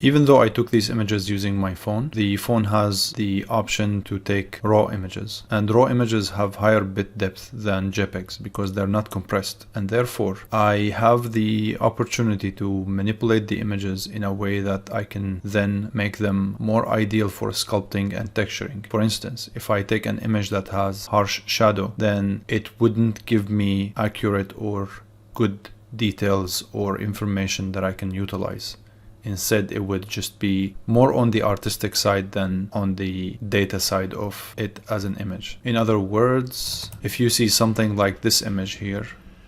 Even though I took these images using my phone, the phone has the option to take raw images. And raw images have higher bit depth than JPEGs because they're not compressed. And therefore, I have the opportunity to manipulate the images in a way that I can then make them more ideal for sculpting and texturing. For instance, if I take an image that has harsh shadow, then it wouldn't give me accurate or good details or information that I can utilize. Instead, it would just be more on the artistic side than on the data side of it as an image. In other words, if you see something like this image here,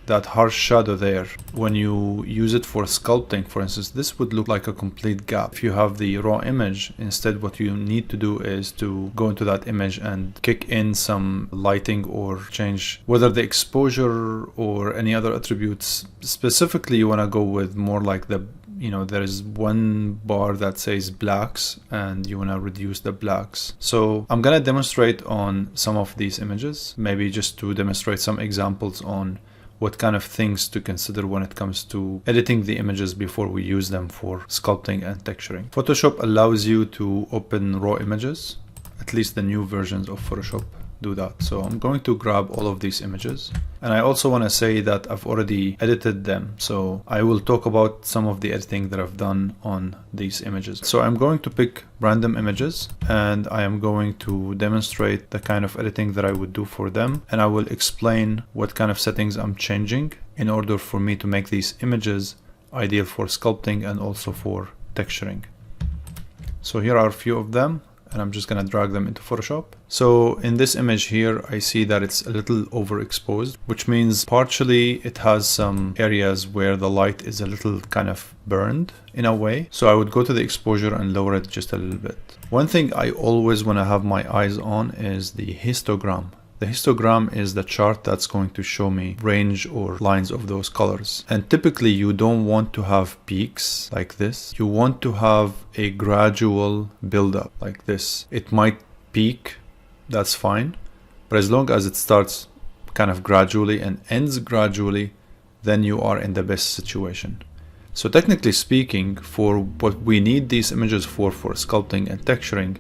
that harsh shadow there, when you use it for sculpting, for instance, this would look like a complete gap. If you have the raw image, instead what you need to do is to go into that image and kick in some lighting or change whether the exposure or any other attributes. Specifically, you want to go with more like there is one bar that says blacks and you want to reduce the blacks. So I'm going to demonstrate on some of these images, maybe just to demonstrate some examples on what kind of things to consider when it comes to editing the images before we use them for sculpting and texturing. Photoshop allows you to open raw images, at least the new versions of Photoshop do that. So I'm going to grab all of these images, and I also want to say that I've already edited them, so I will talk about some of the editing that I've done on these images. So I'm going to pick random images and I am going to demonstrate the kind of editing that I would do for them, and I will explain what kind of settings I'm changing in order for me to make these images ideal for sculpting and also for texturing. So here are a few of them, and I'm just going to drag them into Photoshop. So in this image here, I see that it's a little overexposed, which means partially it has some areas where the light is a little kind of burned in a way. So I would go to the exposure and lower it just a little bit. One thing I always want to have my eyes on is the histogram. The histogram is the chart that's going to show me range or lines of those colors. And typically you don't want to have peaks like this. You want to have a gradual buildup like this. It might peak, that's fine. But as long as it starts kind of gradually and ends gradually, then you are in the best situation. So technically speaking, for what we need these images for sculpting and texturing,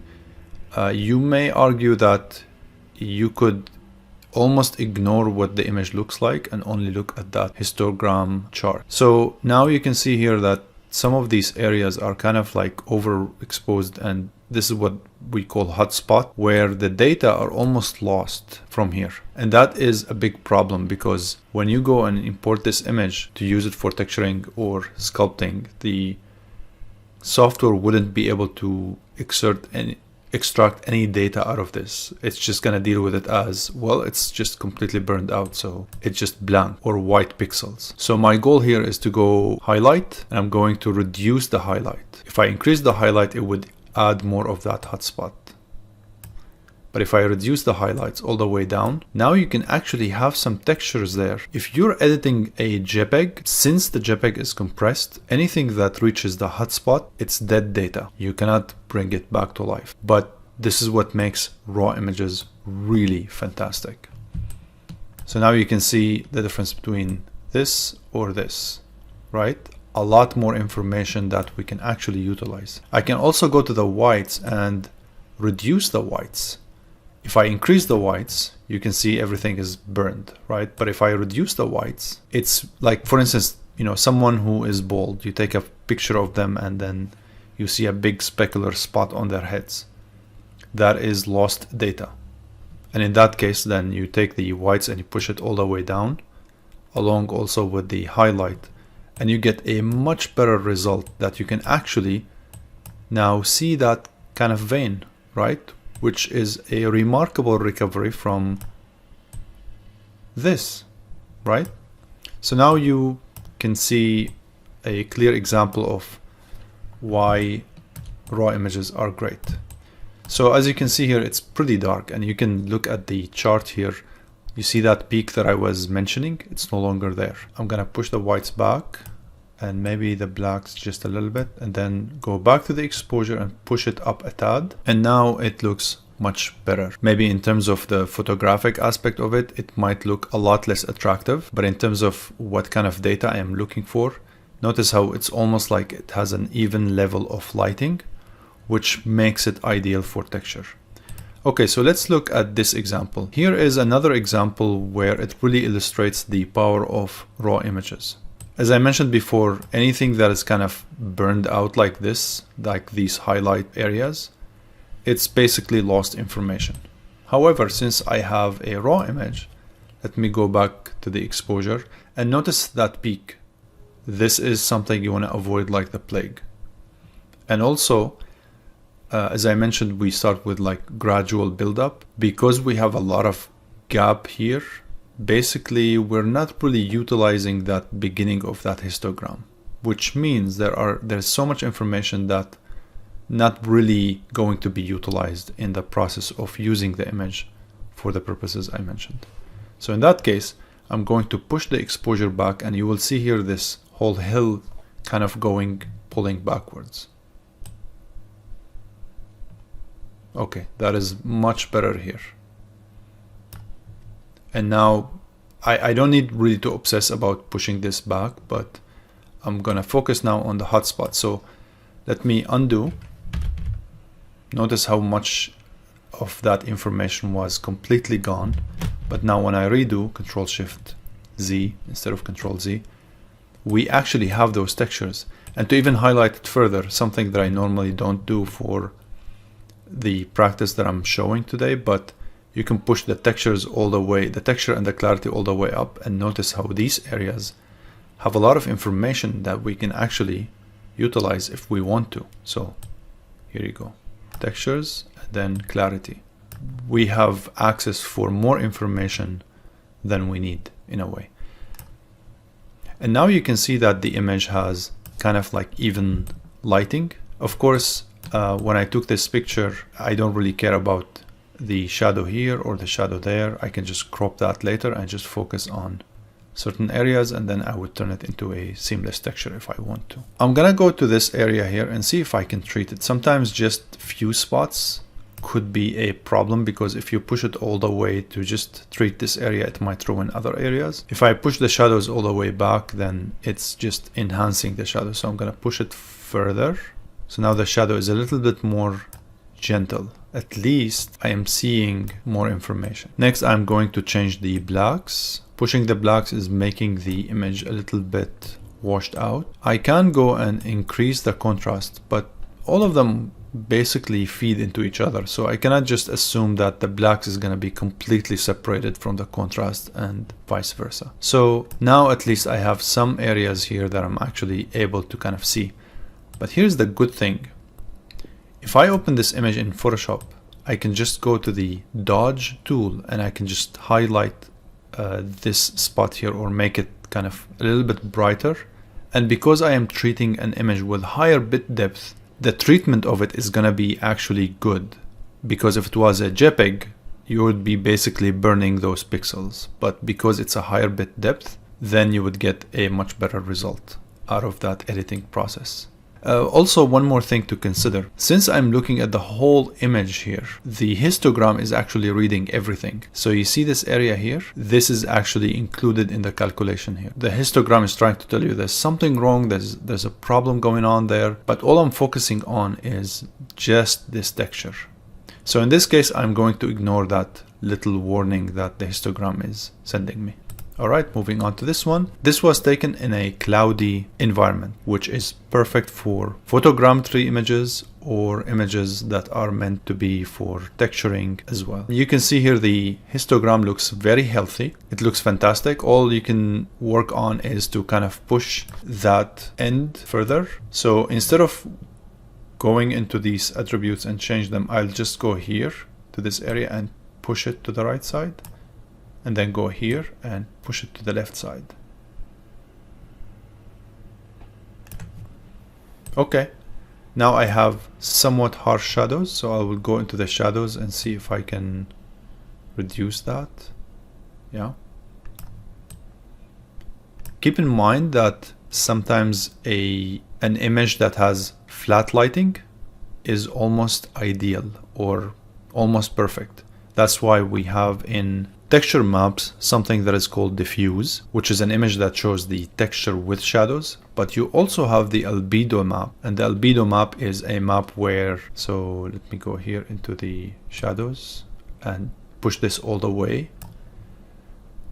you may argue that you could almost ignore what the image looks like and only look at that histogram chart. So now you can see here that some of these areas are kind of like overexposed, and this is what we call hotspot, where the data are almost lost from here. And that is a big problem, because when you go and import this image to use it for texturing or sculpting, the software wouldn't be able to extract any data out of this. It's just going to deal with it as, well, it's just completely burned out, so it's just blank or white pixels. So my goal here is to go highlight, and I'm going to reduce the highlight. If I increase the highlight, it would add more of that hotspot. But if I reduce the highlights all the way down, now you can actually have some textures there. If you're editing a JPEG, since the JPEG is compressed, anything that reaches the hotspot, it's dead data. You cannot bring it back to life. But this is what makes raw images really fantastic. So now you can see the difference between this or this, right? A lot more information that we can actually utilize. I can also go to the whites and reduce the whites. If I increase the whites, you can see everything is burned, right? But if I reduce the whites, it's like, for instance, someone who is bald, you take a picture of them and then you see a big specular spot on their heads. That is lost data. And in that case, then you take the whites and you push it all the way down, along also with the highlight, and you get a much better result that you can actually now see that kind of vein, right? Which is a remarkable recovery from this, right? So now you can see a clear example of why raw images are great. So as you can see here, it's pretty dark, and you can look at the chart here. You see that peak that I was mentioning, it's no longer there. I'm gonna push the whites back and maybe the blacks just a little bit, and then go back to the exposure and push it up a tad. And now it looks much better. Maybe in terms of the photographic aspect of it, it might look a lot less attractive, but in terms of what kind of data I am looking for, Notice how it's almost like it has an even level of lighting, which makes it ideal for texture. Okay, so let's look at this example. Here is another example where it really illustrates the power of raw images. As I mentioned before, anything that is kind of burned out like this, like these highlight areas, it's basically lost information. However, since I have a raw image, let me go back to the exposure and notice that peak. This is something you want to avoid like the plague. And also, as I mentioned, we start with like gradual buildup. Because we have a lot of gap here, basically we're not really utilizing that beginning of that histogram, which means there's so much information that not really going to be utilized in the process of using the image for the purposes I mentioned. So in that case, I'm going to push the exposure back, and you will see here this whole hill kind of pulling backwards. Okay, that is much better here. And now I don't need really to obsess about pushing this back, but I'm gonna focus now on the hotspot. So let me undo. Notice how much of that information was completely gone. But now when I redo Control-Shift-Z instead of Control-Z, we actually have those textures. And to even highlight it further, something that I normally don't do for the practice that I'm showing today, but you can push the textures all the way, the texture and the clarity all the way up, and notice how these areas have a lot of information that we can actually utilize if we want to. So here you go, textures, and then clarity. We have access for more information than we need in a way. And now you can see that the image has kind of like even lighting. Of course, when I took this picture, I don't really care about the shadow here or the shadow there. I can just crop that later and just focus on certain areas, and then I would turn it into a seamless texture if I want to. I'm gonna go to this area here and see if I can treat it. Sometimes just few spots could be a problem, because if you push it all the way to just treat this area, it might ruin other areas. If I push the shadows all the way back, then it's just enhancing the shadow. So I'm gonna push it further. So now the shadow is a little bit more gentle. At least I am seeing more information. Next, I'm going to change the blacks. Pushing the blacks is making the image a little bit washed out. I can go and increase the contrast, but all of them basically feed into each other. So I cannot just assume that the blacks is going to be completely separated from the contrast and vice versa. So now at least I have some areas here that I'm actually able to kind of see. But here's the good thing. If I open this image in Photoshop, I can just go to the dodge tool and I can just highlight this spot here, or make it kind of a little bit brighter. And because I am treating an image with higher bit depth, the treatment of it is going to be actually good. Because if it was a JPEG, you would be basically burning those pixels. But because it's a higher bit depth, then you would get a much better result out of that editing process. Also, one more thing to consider. Since I'm looking at the whole image here, the histogram is actually reading everything. So you see this area here? This is actually included in the calculation here. The histogram is trying to tell you there's something wrong, there's a problem going on there, but all I'm focusing on is just this texture. So in this case, I'm going to ignore that little warning that the histogram is sending me. Alright, moving on to this one. This was taken in a cloudy environment, which is perfect for photogrammetry images or images that are meant to be for texturing as well. You can see here the histogram looks very healthy. It looks fantastic. All you can work on is to kind of push that end further. So instead of going into these attributes and change them, I'll just go here to this area and push it to the right side. And then go here and push it to the left side. Okay, now I have somewhat harsh shadows, so I will go into the shadows and see if I can reduce that. Yeah. Keep in mind that sometimes an image that has flat lighting is almost ideal or almost perfect. That's why we have in texture maps something that is called diffuse, which is an image that shows the texture with shadows. But you also have the albedo map, and the albedo map is a map where, so let me go here into the shadows and push this all the way.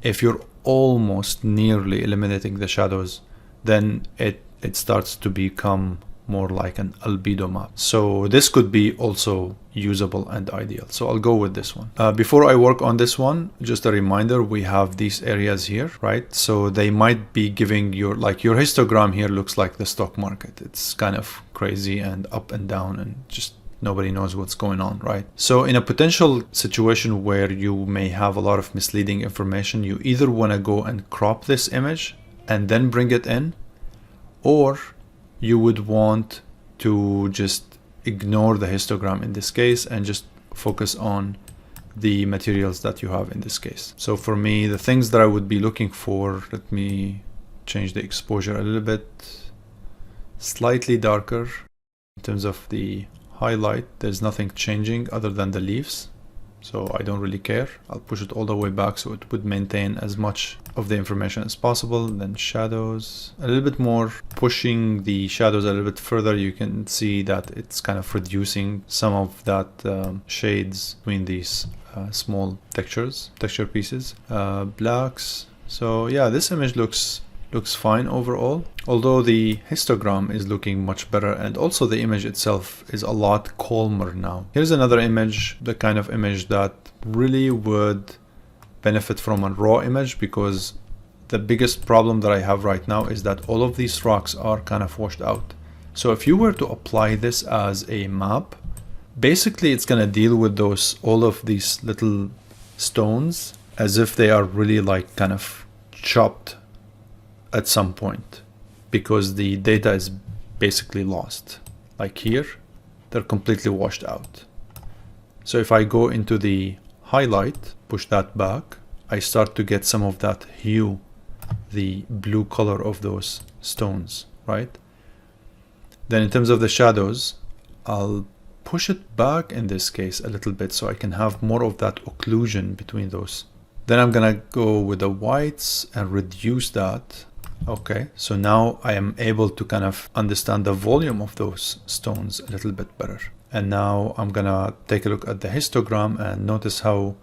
If you're almost nearly eliminating the shadows, then it starts to become more like an albedo map. So this could be also usable and ideal. So I'll go with this one. Before I work on this one, just a reminder, we have these areas here, right? So they might be giving your, like your histogram here looks like the stock market. It's kind of crazy and up and down and just nobody knows what's going on, right? So in a potential situation where you may have a lot of misleading information, you either want to go and crop this image and then bring it in, or you would want to just ignore the histogram in this case and just focus on the materials that you have in this case. So for me, the things that I would be looking for, let me change the exposure a little bit, slightly darker. In terms of the highlight, there's nothing changing other than the leaves. So I don't really care. I'll push it all the way back so it would maintain as much of the information as possible. Then shadows, a little bit more, pushing the shadows a little bit further. You can see that it's kind of reducing some of that shades between these small texture pieces. Blacks. So yeah, this image looks fine overall, although the histogram is looking much better, and also the image itself is a lot calmer now. Here's another image, the kind of image that really would benefit from a raw image, because the biggest problem that I have right now is that all of these rocks are kind of washed out. So if you were to apply this as a map, basically it's going to deal with all of these little stones as if they are really like kind of chopped at some point, because the data is basically lost. Like here, they're completely washed out. So if I go into the highlight, push that back, I start to get some of that hue, the blue color of those stones, right? Then in terms of the shadows, I'll push it back in this case a little bit so I can have more of that occlusion between those. Then I'm gonna go with the whites and reduce that. Okay, so now I am able to kind of understand the volume of those stones a little bit better. And now I'm gonna take a look at the histogram and notice how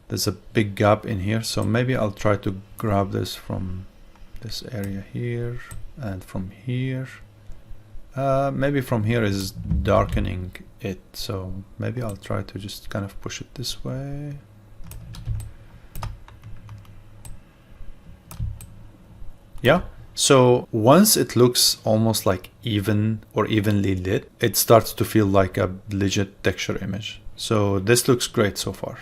there's a big gap in here. So maybe I'll try to grab this from this area here and from here. Maybe from here is darkening it. So maybe I'll try to just kind of push it this way. Yeah, so once it looks almost like even or evenly lit, it starts to feel like a legit texture image. So this looks great so far.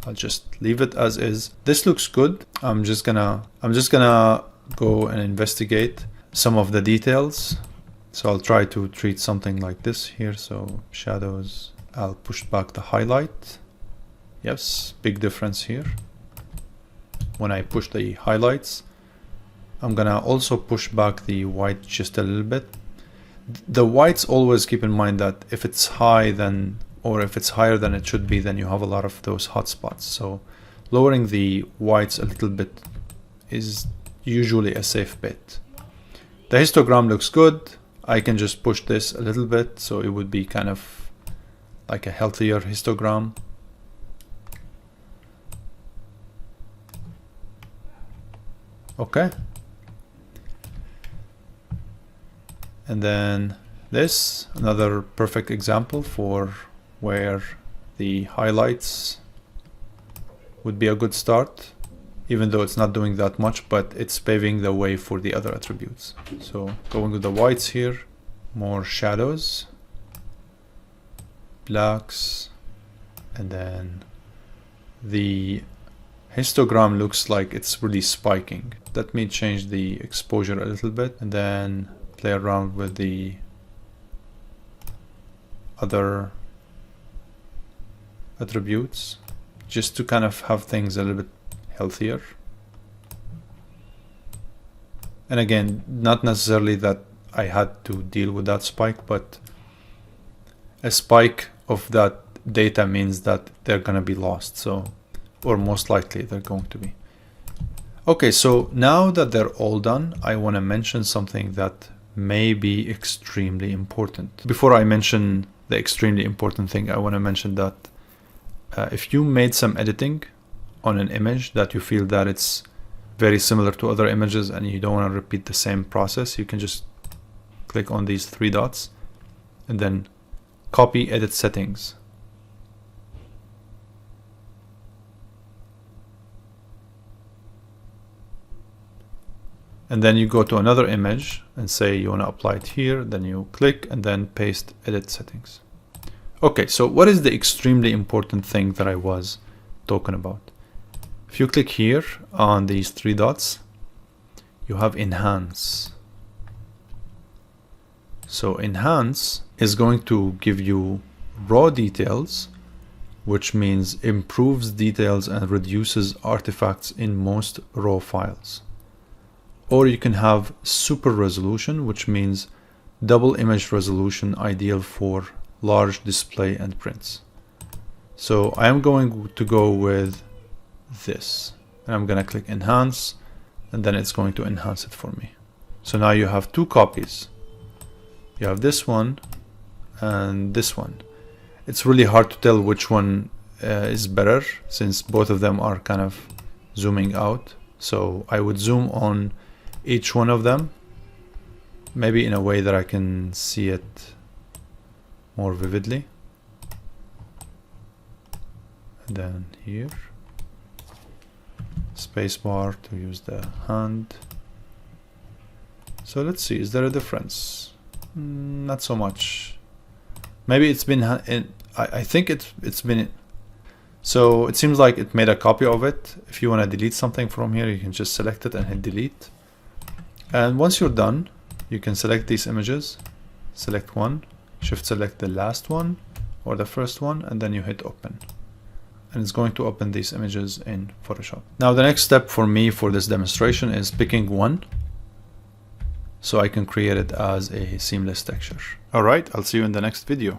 I'll just leave it as is. This looks good. I'm just gonna go and investigate some of the details. So I'll try to treat something like this here. So shadows, I'll push back the highlight. Yes, big difference here. When I push the highlights, I'm gonna also push back the white just a little bit. The whites, always keep in mind that if it's high, then, or if it's higher than it should be, then you have a lot of those hot spots. So lowering the whites a little bit is usually a safe bet. The histogram looks good. I can just push this a little bit, so it would be kind of like a healthier histogram. Okay. And then this, another perfect example for where the highlights would be a good start, even though it's not doing that much, but it's paving the way for the other attributes. So going with the whites here, more shadows, blacks, and then the histogram looks like it's really spiking. Let me change the exposure a little bit and then play around with the other attributes just to kind of have things a little bit healthier. And again, not necessarily that I had to deal with that spike, but a spike of that data means that they're gonna be lost. So or most likely they're going to be. Okay, so now that they're all done, I want to mention something that may be extremely important. Before I mention the extremely important thing, I want to mention that if you made some editing on an image that you feel that it's very similar to other images and you don't want to repeat the same process, you can just click on these three dots and then copy edit settings. And then you go to another image and say you want to apply it here, then you click and then paste edit settings. Okay, so what is the extremely important thing that I was talking about? If you click here on these three dots, you have enhance. So enhance is going to give you raw details, which means improves details and reduces artifacts in most raw files. Or you can have super resolution, which means double image resolution, ideal for large display and prints. So I am going to go with this, and I'm going to click enhance, and then it's going to enhance it for me. So now you have two copies. You have this one and this one. It's really hard to tell which one is better, since both of them are kind of zooming out. So I would zoom on each one of them, maybe in a way that I can see it more vividly. And then here, spacebar to use the hand. So let's see, is there a difference? Not so much. Maybe it's been I think it's been. So it seems like it made a copy of it. If you want to delete something from here, you can just select it and hit delete. And once you're done, you can select these images, select one, shift select the last one or the first one, and then you hit open. And it's going to open these images in Photoshop. Now the next step for me for this demonstration is picking one, so I can create it as a seamless texture. Alright, I'll see you in the next video.